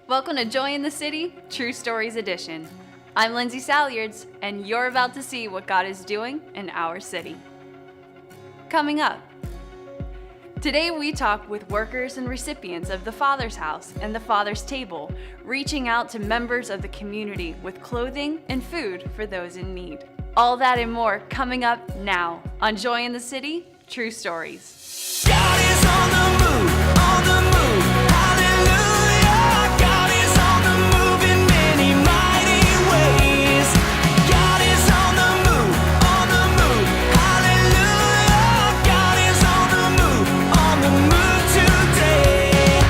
Welcome to Joy in the City, True Stories Edition. I'm Lindsay Salyards, and you're about to see what God is doing in our city. Coming up, today we talk with workers and recipients of the Father's House and the Father's Table, reaching out to members of the community with clothing and food for those in need. All that and more coming up now on Joy in the City, True Stories. God is on the move, on the move, hallelujah. God is on the move in many mighty ways. God is on the move, hallelujah. God is on the move today.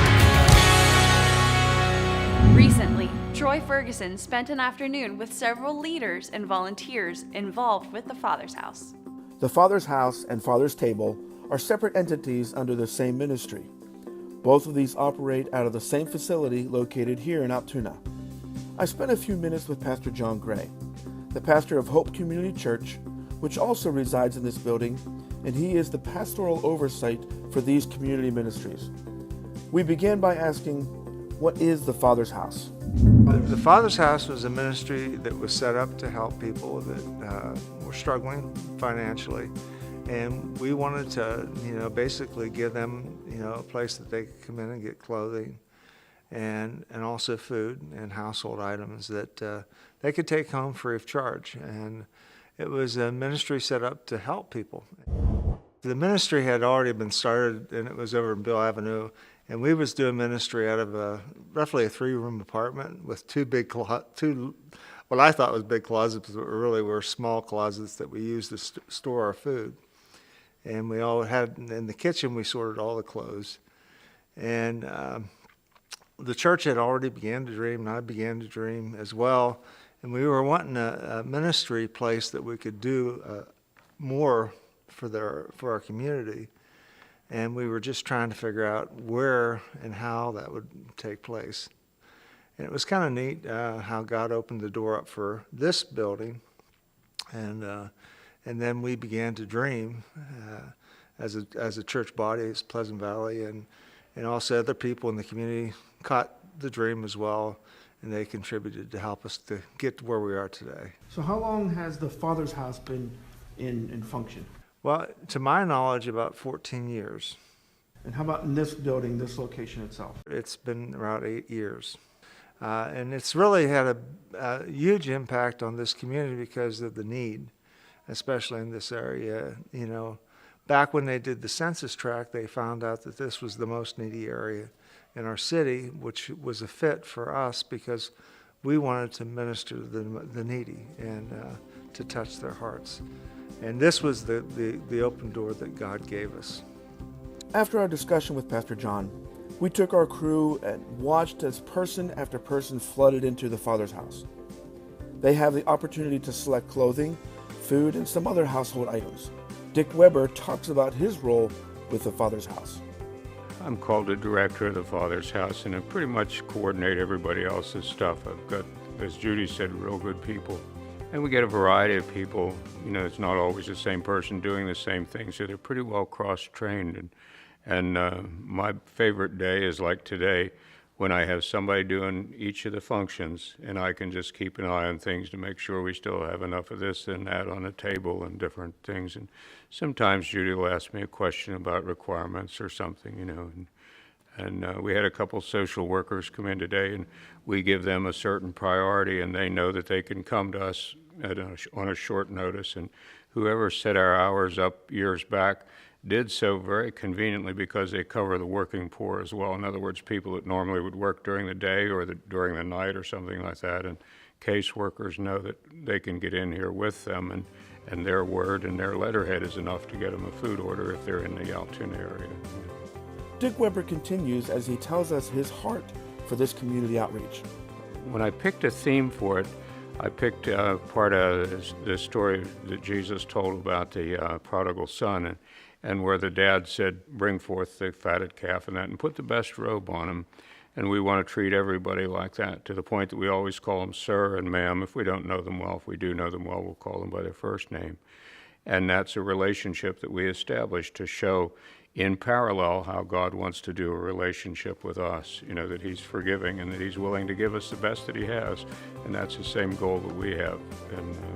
Recently, Troy Ferguson spent an afternoon with several leaders and volunteers involved with the Father's House. The Father's House and Father's Table are separate entities under the same ministry. Both of these operate out of the same facility located here in Altoona. I spent a few minutes with Pastor John Gray, the pastor of Hope Community Church, which also resides in this building, and he is the pastoral oversight for these community ministries. We began by asking, what is the Father's House? The Father's House was a ministry that was set up to help people that were struggling financially, and we wanted to, basically give them, a place that they could come in and get clothing, and also food and household items that they could take home free of charge. And it was a ministry set up to help people. The ministry had already been started, and it was over in Bill Avenue. And we was doing ministry out of roughly a 3-room apartment with two what I thought was big closets, but really were small closets that we used to store our food. And we all had, in the kitchen, we sorted all the clothes. And the church had already began to dream, and I began to dream as well. And we were wanting a ministry place that we could do more for our community. And we were just trying to figure out where and how that would take place. And it was kind of neat how God opened the door up for this building. And then we began to dream as a church body, as Pleasant Valley, and also other people in the community caught the dream as well, and they contributed to help us to get to where we are today. So how long has the Father's House been in function? Well, to my knowledge, about 14 years. And how about in this building, this location itself? It's been around 8 years. And it's really had a huge impact on this community because of the need, especially in this area. Back when they did the census tract, they found out that this was the most needy area in our city, which was a fit for us because we wanted to minister to the needy and to touch their hearts. And this was the open door that God gave us. After our discussion with Pastor John, we took our crew and watched as person after person flooded into the Father's House. They have the opportunity to select clothing, food, and some other household items. Dick Weber talks about his role with the Father's House. I'm called the director of the Father's House, and I pretty much coordinate everybody else's stuff. I've got, as Judy said, real good people. And we get a variety of people. It's not always the same person doing the same thing, so they're pretty well cross-trained. And my favorite day is like today, when I have somebody doing each of the functions, and I can just keep an eye on things to make sure we still have enough of this and that on the table and different things. And sometimes Judy will ask me a question about requirements or something, And we had a couple social workers come in today, and we give them a certain priority, and they know that they can come to us on a short notice. And whoever set our hours up years back did so very conveniently because they cover the working poor as well. In other words, people that normally would work during the day or during the night or something like that. And caseworkers know that they can get in here with them, and their word and their letterhead is enough to get them a food order if they're in the Altoona area. Dick Weber continues as he tells us his heart for this community outreach. When I picked a theme for it, I picked part of the story that Jesus told about the prodigal son, and where the dad said, bring forth the fatted calf and put the best robe on him. And we want to treat everybody like that, to the point that we always call them sir and ma'am if we don't know them well. If we do know them well, we'll call them by their first name. And that's a relationship that we established to show in parallel how God wants to do a relationship with us, that he's forgiving and that he's willing to give us the best that he has. And that's the same goal that we have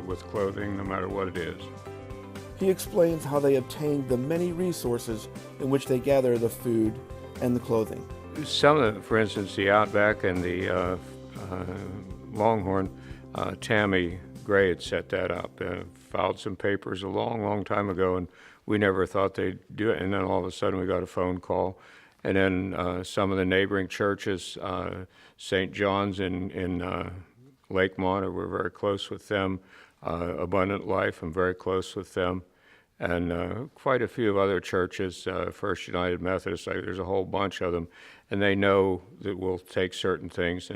with clothing, no matter what it is. He explains how they obtain the many resources in which they gather the food and the clothing. Some of the, for instance, the Outback and the Longhorn, Tammy Gray had set that up, filed some papers a long, long time ago, and we never thought they'd do it. And then all of a sudden we got a phone call. And then some of the neighboring churches, St. John's in Lakemont, we're very close with them. Abundant Life, I'm very close with them. And quite a few other churches, First United Methodist, there's a whole bunch of them. And they know that we'll take certain things.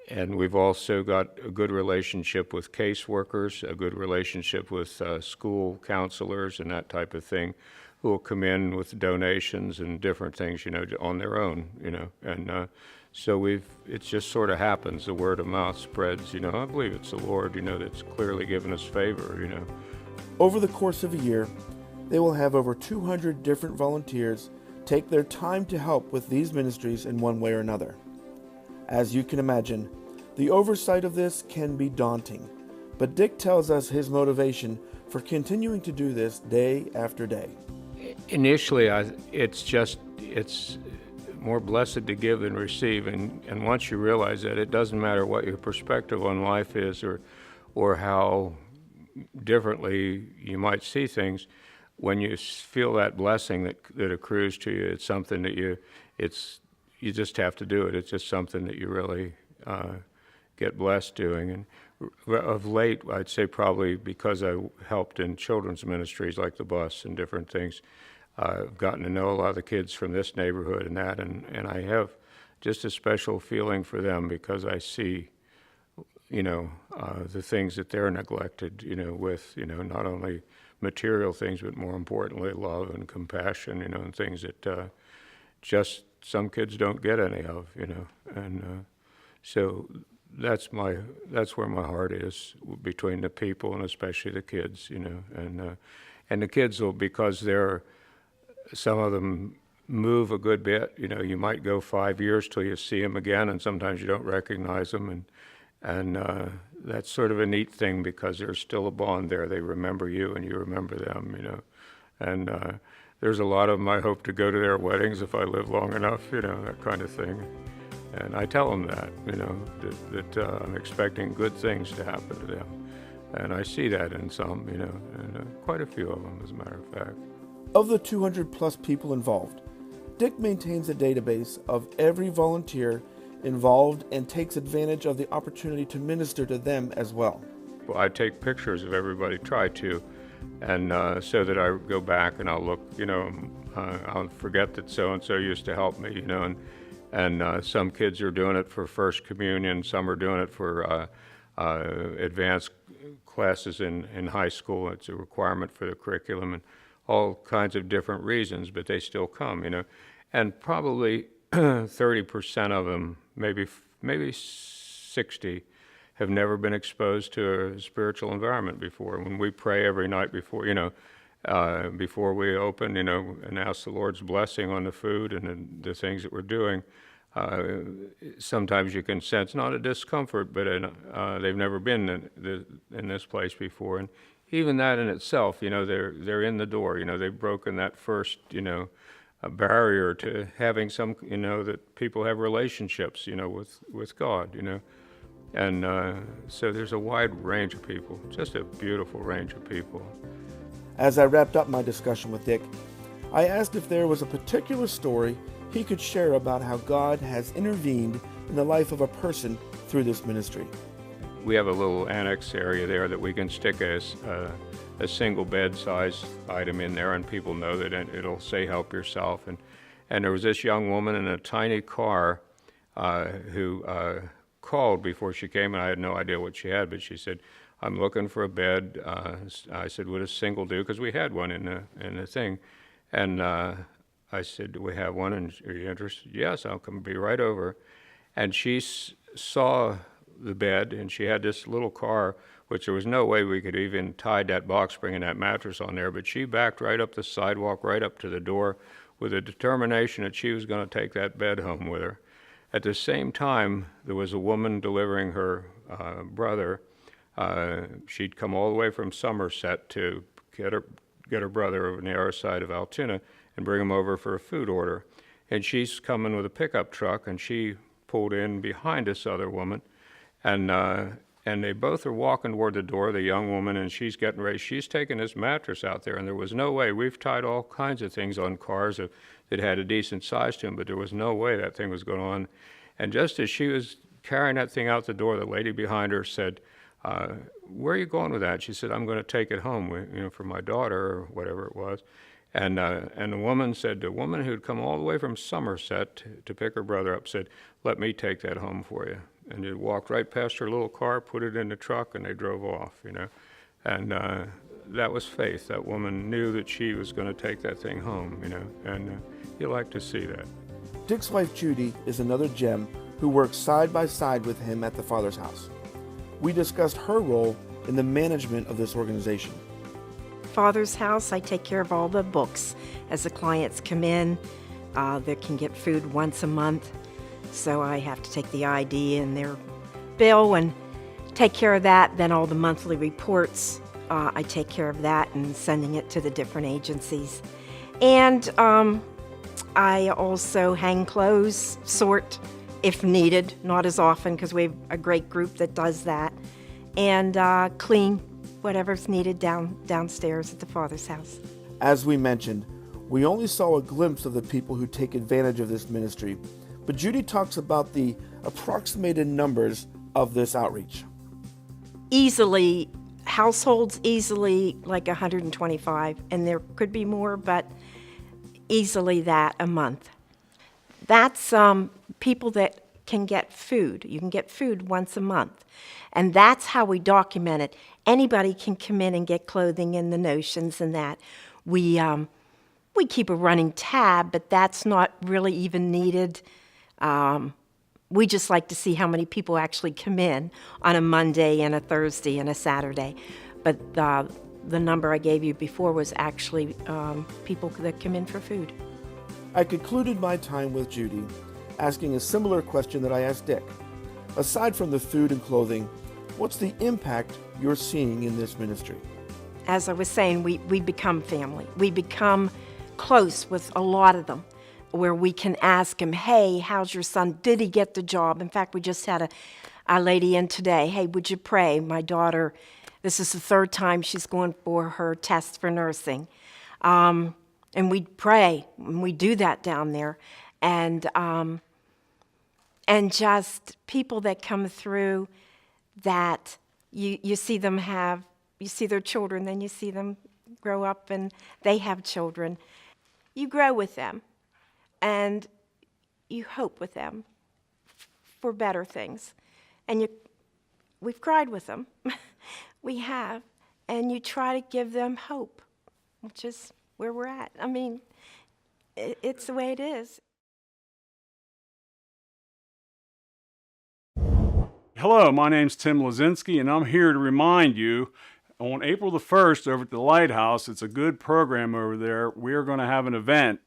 And we've also got a good relationship with caseworkers, a good relationship with school counselors and that type of thing, who will come in with donations and different things, on their own, And so it just sort of happens. The word of mouth spreads, I believe it's the Lord, that's clearly given us favor, Over the course of a year, they will have over 200 different volunteers take their time to help with these ministries in one way or another. As you can imagine, the oversight of this can be daunting, but Dick tells us his motivation for continuing to do this day after day. Initially, it's more blessed to give than receive, and once you realize that, it doesn't matter what your perspective on life is or how differently you might see things. When you feel that blessing that accrues to you, it's something that you just have to do it. It's just something that you really get blessed doing. And of late, I'd say probably because I helped in children's ministries like the bus and different things, I've gotten to know a lot of the kids from this neighborhood and that, and I have just a special feeling for them because I see, the things that they're neglected, with, not only material things, but more importantly, love and compassion, and things that just some kids don't get any of, and so that's where my heart is, between the people and especially the kids, and the kids will, because some of them move a good bit, you might go 5 years till you see them again, and sometimes you don't recognize them, and that's sort of a neat thing because there's still a bond there. They remember you and you remember them, and there's a lot of them I hope to go to their weddings if I live long enough, that kind of thing. And I tell them that, that I'm expecting good things to happen to them. And I see that in some, and quite a few of them, as a matter of fact. Of the 200 plus people involved, Dick maintains a database of every volunteer involved and takes advantage of the opportunity to minister to them as well. Well, I take pictures of everybody, try to, and so that I go back and I'll look, I'll forget that so-and-so used to help me, and some kids are doing it for First Communion, some are doing it for advanced classes in high school. It's a requirement for the curriculum and all kinds of different reasons, but they still come, and probably 30% of them, maybe 60, have never been exposed to a spiritual environment before. When we pray every night before, before we open, and ask the Lord's blessing on the food and the things that we're doing, sometimes you can sense not a discomfort, but they've never been in this place before, and even that in itself, they're in the door. They've broken that first, a barrier to having some, that people have relationships, with God, and so there's a wide range of people, just a beautiful range of people. As I wrapped up my discussion with Dick, I asked if there was a particular story he could share about how God has intervened in the life of a person through this ministry. We have a little annex area there that we can stick a single bed size item in there, and people know that it'll say help yourself. And there was this young woman in a tiny car who called before she came, and I had no idea what she had, but she said, I'm looking for a bed. I said, would a single do? Because we had one in the thing. And I said, do we have one? And are you interested? Yes, I'll come be right over. And she saw the bed, and she had this little car which there was no way we could even tide that box spring and that mattress on there, but she backed right up the sidewalk, right up to the door, with a determination that she was going to take that bed home with her. At the same time, there was a woman delivering her brother. She'd come all the way from Somerset to get her brother over on the other side of Altoona and bring him over for a food order. And she's coming with a pickup truck, and she pulled in behind this other woman, and they both are walking toward the door, the young woman, and she's getting ready. She's taking this mattress out there, and there was no way. We've tied all kinds of things on cars that had a decent size to them, but there was no way that thing was going on. And just as she was carrying that thing out the door, the lady behind her said, where are you going with that? She said, I'm going to take it home, for my daughter, or whatever it was. And the woman said, the woman who'd come all the way from Somerset to pick her brother up said, let me take that home for you. And they walked right past her little car, put it in the truck, and they drove off, And that was faith. That woman knew that she was going to take that thing home, and you like to see that. Dick's wife Judy is another gem who works side by side with him at the Father's House. We discussed her role in the management of this organization. Father's House, I take care of all the books. As the clients come in, they can get food once a month, so I have to take the ID and their bill and take care of that. Then all the monthly reports, I take care of that and sending it to the different agencies. And I also hang clothes, sort if needed, not as often because we have a great group that does that, and clean whatever's needed downstairs at the Father's House. As we mentioned, we only saw a glimpse of the people who take advantage of this ministry, but Judy talks about the approximated numbers of this outreach. Easily, households easily like 125, and there could be more, but easily that a month. That's people that can get food. You can get food once a month. And that's how we document it. Anybody can come in and get clothing and the notions and that. We keep a running tab, but that's not really even needed. We just like to see how many people actually come in on a Monday and a Thursday and a Saturday. But the number I gave you before was actually people that come in for food. I concluded my time with Judy asking a similar question that I asked Dick. Aside from the food and clothing, what's the impact you're seeing in this ministry? As I was saying, we become family. We become close with a lot of them, where we can ask them, hey, how's your son? Did he get the job? In fact, we just had a lady in today. Hey, would you pray? My daughter, this is the third time she's going for her test for nursing. And we pray, and we do that down there. And just people that come through that you see them you see their children, then you see them grow up and they have children. You grow with them, and you hope with them for better things. And we've cried with them. We have. And you try to give them hope, which is where we're at. I mean, it's the way it is. Hello, my name's Tim Lazinski, and I'm here to remind you on April the 1st over at the Lighthouse, it's a good program over there. We're going to have an event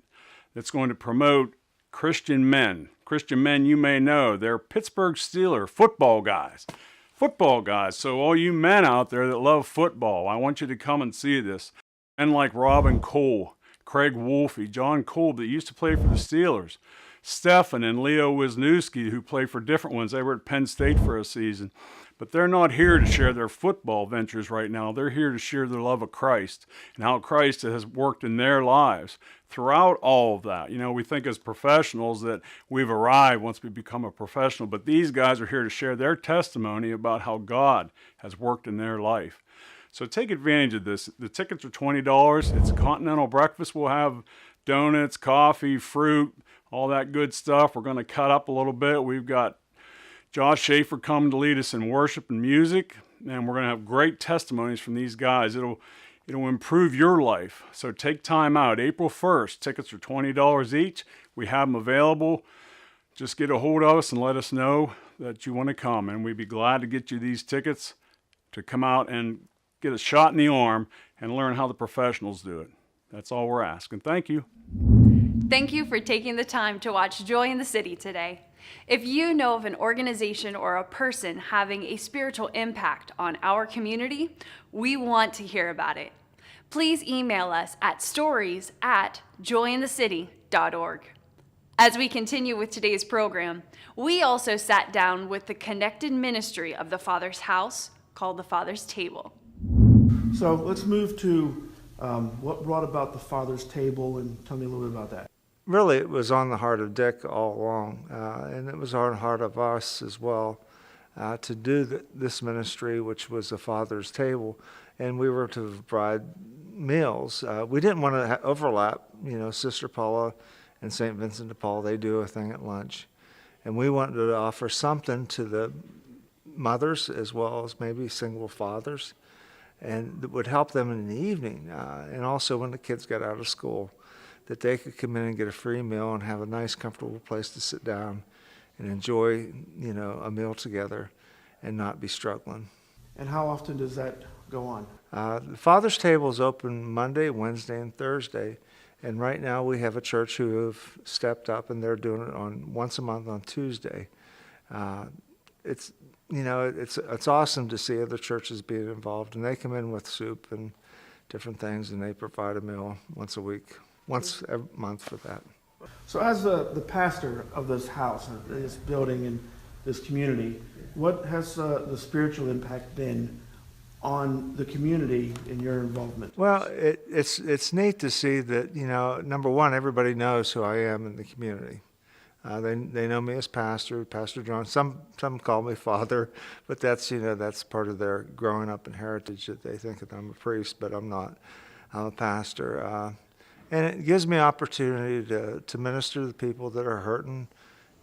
that's going to promote Christian men. Christian men you may know, they're Pittsburgh Steelers football guys. Football guys, so all you men out there that love football, I want you to come and see this. Men like Robin Cole, Craig Wolfe, John Cole that used to play for the Steelers. Stefan and Leo Wisniewski, who play for different ones. They were at Penn State for a season. But they're not here to share their football ventures right now. They're here to share their love of Christ and how Christ has worked in their lives throughout all of that. We think as professionals that we've arrived once we become a professional, but these guys are here to share their testimony about how God has worked in their life. So take advantage of this. The tickets are $20. It's a continental breakfast. We'll have donuts, coffee, fruit, all that good stuff. We're going to cut up a little bit. We've got Josh Schaefer coming to lead us in worship and music, and we're going to have great testimonies from these guys. It'll improve your life. So take time out. April 1st, tickets are $20 each. We have them available. Just get a hold of us and let us know that you want to come, and we'd be glad to get you these tickets to come out and get a shot in the arm and learn how the professionals do it. That's all we're asking. Thank you. Thank you for taking the time to watch Joy in the City today. If you know of an organization or a person having a spiritual impact on our community, we want to hear about it. Please email us at stories@joyinthecity.org. As we continue with today's program, we also sat down with the connected ministry of the Father's House called the Father's Table. So let's move to what brought about the Father's Table, and tell me a little bit about that. Really, it was on the heart of Dick all along, and it was on the heart of us as well to do this ministry, which was the Father's Table, and we were to provide meals. We didn't want to overlap, Sister Paula and St. Vincent de Paul, they do a thing at lunch, and we wanted to offer something to the mothers as well as maybe single fathers, and that would help them in the evening, and also when the kids got out of school, that they could come in and get a free meal and have a nice, comfortable place to sit down and enjoy, a meal together and not be struggling. And how often does that go on? The Father's Table is open Monday, Wednesday, and Thursday, and right now we have a church who have stepped up and they're doing it on once a month on Tuesday. It's awesome to see other churches being involved, and they come in with soup and different things, and they provide a meal once a month for that. So as the pastor of this house, this building, and this community, what has the spiritual impact been on the community in your involvement? Well, it's neat to see that, number one, everybody knows who I am in the community. They know me as Pastor John. Some call me Father, but that's part of their growing up and heritage, that they think that I'm a priest, but I'm not. I'm a pastor. And it gives me opportunity to minister to the people that are hurting.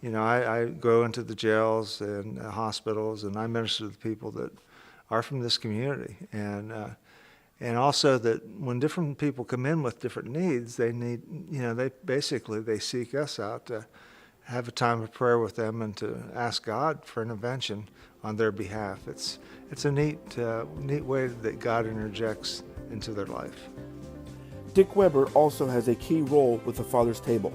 I go into the jails and hospitals, and I minister to the people that are from this community. And also that when different people come in with different needs, they seek us out to have a time of prayer with them and to ask God for intervention on their behalf. It's a neat way that God interjects into their life. Dick Weber also has a key role with the Father's Table.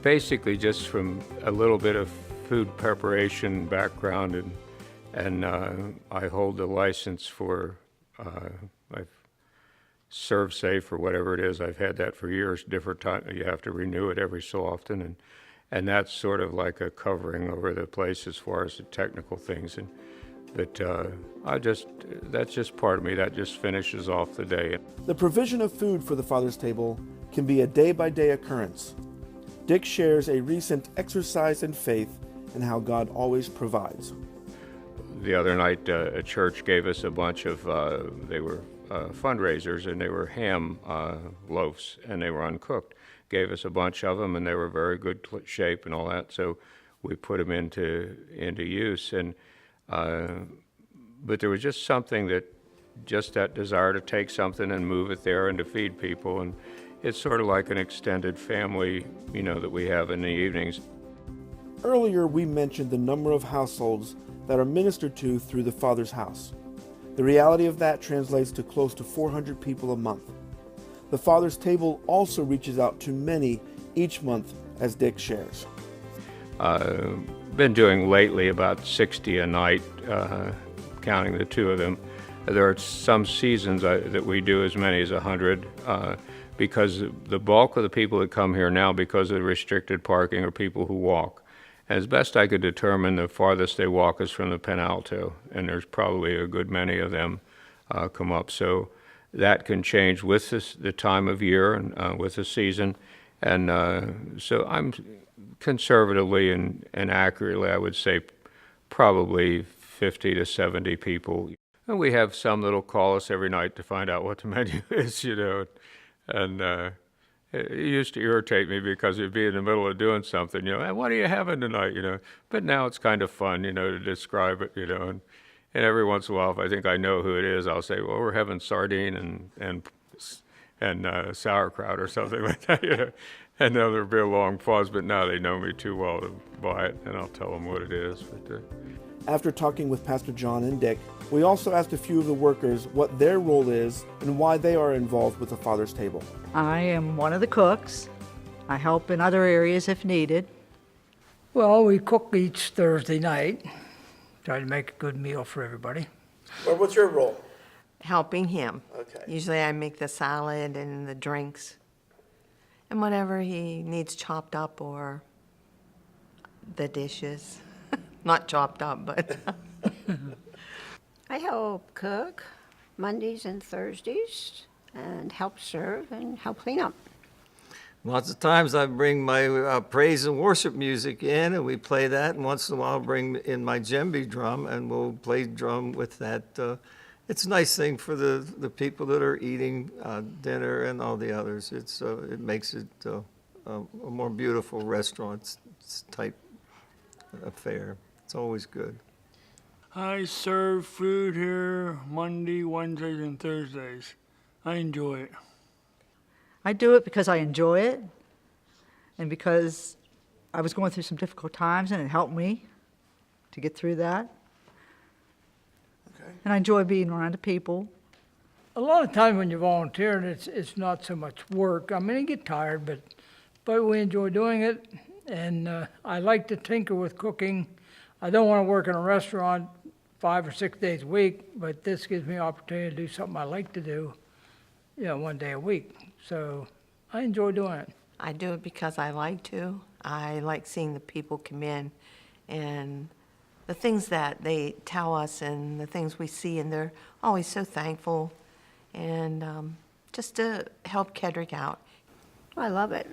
Basically, just from a little bit of food preparation background, and I hold the license for I've served safe or whatever it is. I've had that for years. Different time, you have to renew it every so often, and that's sort of like a covering over the place as far as the technical things. But that's just part of me. That just finishes off the day. The provision of food for the Father's Table can be a day-by-day occurrence. Dick shares a recent exercise in faith and how God always provides. The other night, a church gave us a bunch of, they were fundraisers, and they were ham loaves, and they were uncooked. Gave us a bunch of them, and they were very good shape and all that, so we put them into use. But there was just something that desire to take something and move it there and to feed people, and it's sort of like an extended family, that we have in the evenings. Earlier, we mentioned the number of households that are ministered to through the Father's House. The reality of that translates to close to 400 people a month. The Father's Table also reaches out to many each month, as Dick shares. Been doing lately about 60 a night, counting the two of them. There are some seasons that we do as many as 100, because the bulk of the people that come here now, because of the restricted parking, are people who walk. And as best I could determine, the farthest they walk is from the Penalto, and there's probably a good many of them come up. So that can change with the time of year and with the season. And so I'm conservatively and accurately, I would say probably 50 to 70 people. And we have some that'll call us every night to find out what the menu is, and it used to irritate me because you'd be in the middle of doing something, and what are you having tonight, but now it's kind of fun, to describe it, and every once in a while, if I think I know who it is, I'll say, well, we're having sardine and sauerkraut or something like that, and then there'll be a long pause, but now they know me too well to buy it, and I'll tell them what it is. After talking with Pastor John and Dick, we also asked a few of the workers what their role is and why they are involved with the Father's Table. I am one of the cooks. I help in other areas if needed. Well, we cook each Thursday night. Try to make a good meal for everybody. Well, what's your role? Helping him. Okay. Usually I make the salad and the drinks and whatever he needs chopped up or the dishes. Not chopped up, but I help cook Mondays and Thursdays and help serve and help clean up. Lots of times I bring my praise and worship music in, and we play that, and once in a while I'll bring in my djembe drum, and we'll play drum with that. It's a nice thing for the people that are eating dinner and all the others. It makes it a more beautiful restaurant type affair. It's always good. I serve food here Monday, Wednesdays, and Thursdays. I enjoy it. I do it because I enjoy it and because I was going through some difficult times and it helped me to get through that. Okay. And I enjoy being around the people. A lot of times when you're volunteering, it's not so much work. I mean, you get tired, but we enjoy doing it. And I like to tinker with cooking. I don't want to work in a restaurant 5 or 6 days a week, but this gives me an opportunity to do something I like to do, 1 day a week. So I enjoy doing it. I do it because I like to. I like seeing the people come in and the things that they tell us and the things we see, and they're always so thankful. And just to help Kedrick out. I love it.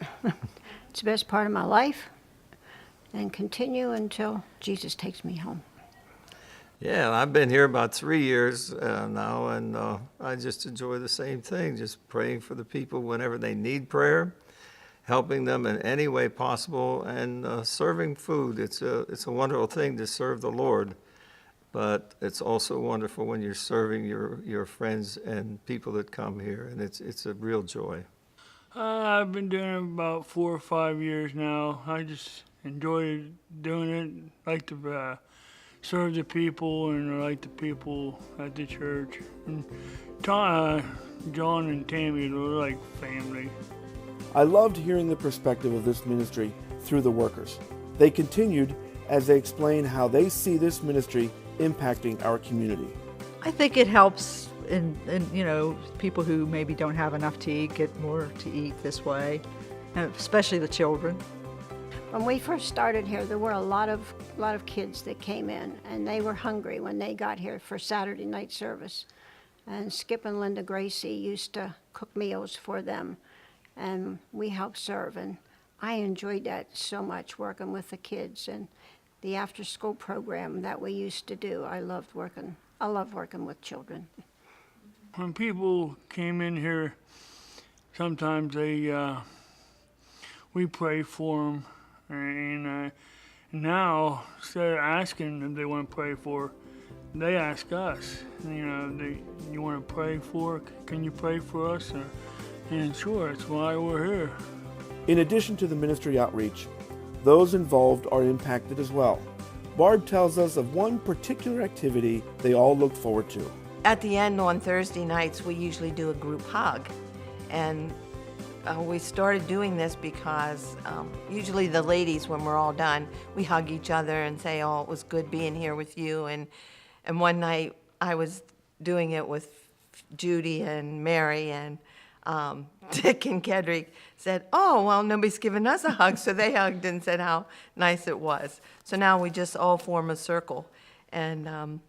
It's the best part of my life and continue until Jesus takes me home. Yeah, I've been here about 3 years now, and I just enjoy the same thing, just praying for the people whenever they need prayer, helping them in any way possible, and serving food. It's a wonderful thing to serve the Lord, but it's also wonderful when you're serving your friends and people that come here, and it's a real joy. I've been doing it about 4 or 5 years now. I just enjoy doing it. Like to serve the people, and I like the people at the church. And John and Tammy, they're like family. I loved hearing the perspective of this ministry through the workers. They continued as they explained how they see this ministry impacting our community. I think it helps in people who maybe don't have enough to eat get more to eat this way, and especially the children. When we first started here, there were a lot of kids that came in, and they were hungry when they got here for Saturday night service. And Skip and Linda Gracie used to cook meals for them, and we helped serve. And I enjoyed that so much, working with the kids and the after-school program that we used to do. I love working with children. When people came in here, sometimes we pray for them. And now, instead of asking if they want to pray for, they ask us. You want to pray for? Can you pray for us? And sure, that's why we're here. In addition to the ministry outreach, those involved are impacted as well. Barb tells us of one particular activity they all look forward to. At the end on Thursday nights, we usually do a group hug. And we started doing this because usually the ladies, when we're all done, we hug each other and say, oh, it was good being here with you. And one night I was doing it with Judy and Mary, and Dick and Kedrick said, oh, well, nobody's given us a hug. So they hugged and said how nice it was. So now we just all form a circle. And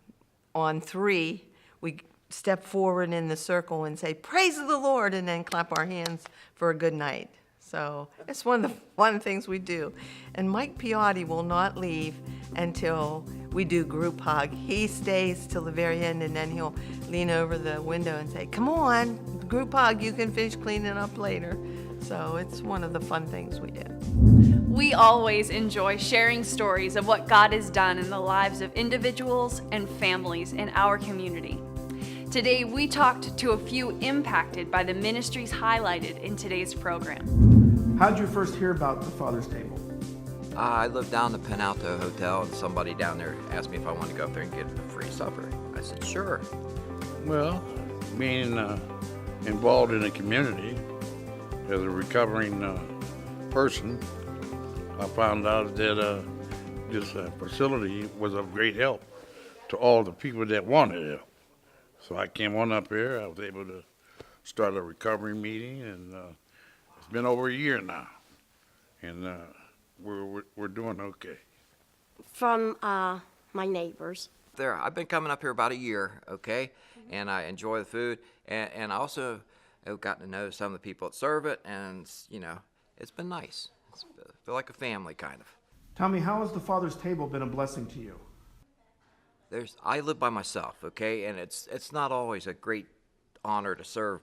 on 3, we step forward in the circle and say, praise the Lord, and then clap our hands for a good night. So it's one of the things we do. And Mike Piotti will not leave until we do group hug. He stays till the very end, and then he'll lean over the window and say, come on, group hug, you can finish cleaning up later. So it's one of the fun things we do. We always enjoy sharing stories of what God has done in the lives of individuals and families in our community. Today, we talked to a few impacted by the ministries highlighted in today's program. How did you first hear about the Father's Table? I live down the Penalto Hotel, and somebody down there asked me if I wanted to go up there and get a free supper. I said, sure. Well, being involved in the community as a recovering person, I found out that this facility was of great help to all the people that wanted help. So I came on up here. I was able to start a recovery meeting, and it's been over a year now, and we're doing okay. From my neighbors. I've been coming up here about a year, okay, and I enjoy the food, and I also have gotten to know some of the people that serve it, and you know, it's been nice. I feel like a family, kind of. Tell me, how has the Father's table been a blessing to you? I live by myself, okay, and it's not always a great honor to serve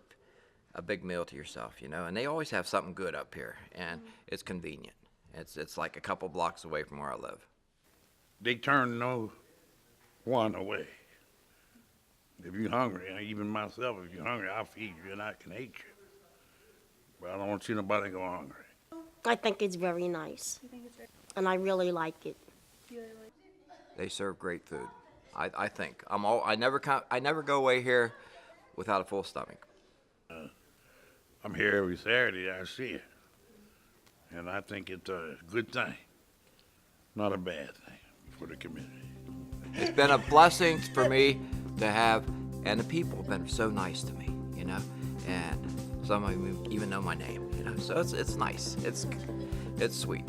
a big meal to yourself, you know, and they always have something good up here, and it's convenient. It's like a couple blocks away from where I live. They turn no one away. If you're hungry, even myself, if you're hungry, I'll feed you and I can eat you. But I don't want to see nobody go hungry. I think it's very nice. And I really like it. They serve great food. I think. I never go away here without a full stomach. I'm here every Saturday, I see it. And I think it's a good thing, not a bad thing for the community. It's been a blessing for me to have, and the people have been so nice to me, you know, and some of them even know my name, you know, so it's nice. It's sweet.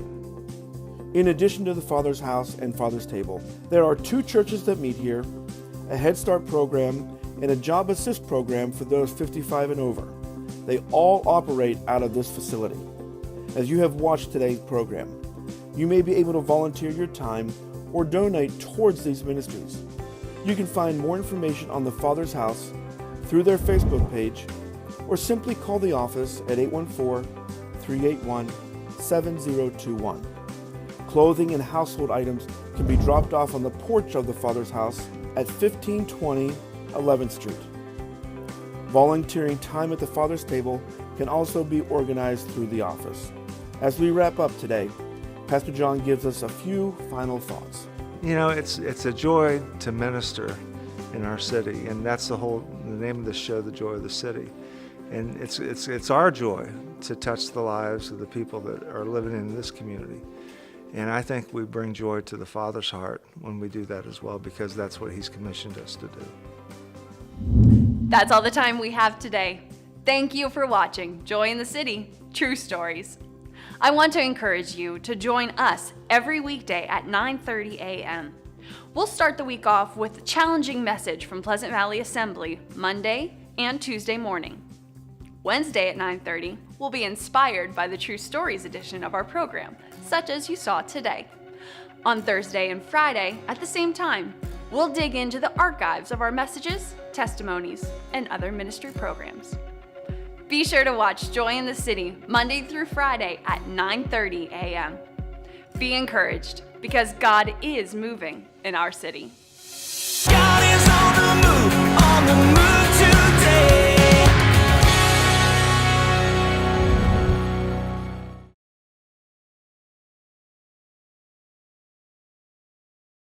In addition to the Father's House and Father's Table, there are 2 churches that meet here, a Head Start program, and a Job Assist program for those 55 and over. They all operate out of this facility. As you have watched today's program, you may be able to volunteer your time or donate towards these ministries. You can find more information on the Father's House through their Facebook page, or simply call the office at 814-381-7021. Clothing and household items can be dropped off on the porch of the Father's House at 1520 11th Street. Volunteering time at the Father's Table can also be organized through the office. As we wrap up today, Pastor John gives us a few final thoughts. You know, it's a joy to minister in our city, and that's the name of the show, The Joy of the City. And it's our joy to touch the lives of the people that are living in this community. And I think we bring joy to the Father's heart when we do that as well, because that's what He's commissioned us to do. That's all the time we have today. Thank you for watching Joy in the City, True Stories. I want to encourage you to join us every weekday at 9:30 a.m. We'll start the week off with a challenging message from Pleasant Valley Assembly Monday and Tuesday morning. Wednesday at 9:30, we'll be inspired by the True Stories edition of our program, such as you saw today. On Thursday and Friday, at the same time, we'll dig into the archives of our messages, testimonies, and other ministry programs. Be sure to watch Joy in the City Monday through Friday at 9:30 a.m. Be encouraged, because God is moving in our city. God is on the move, on the move.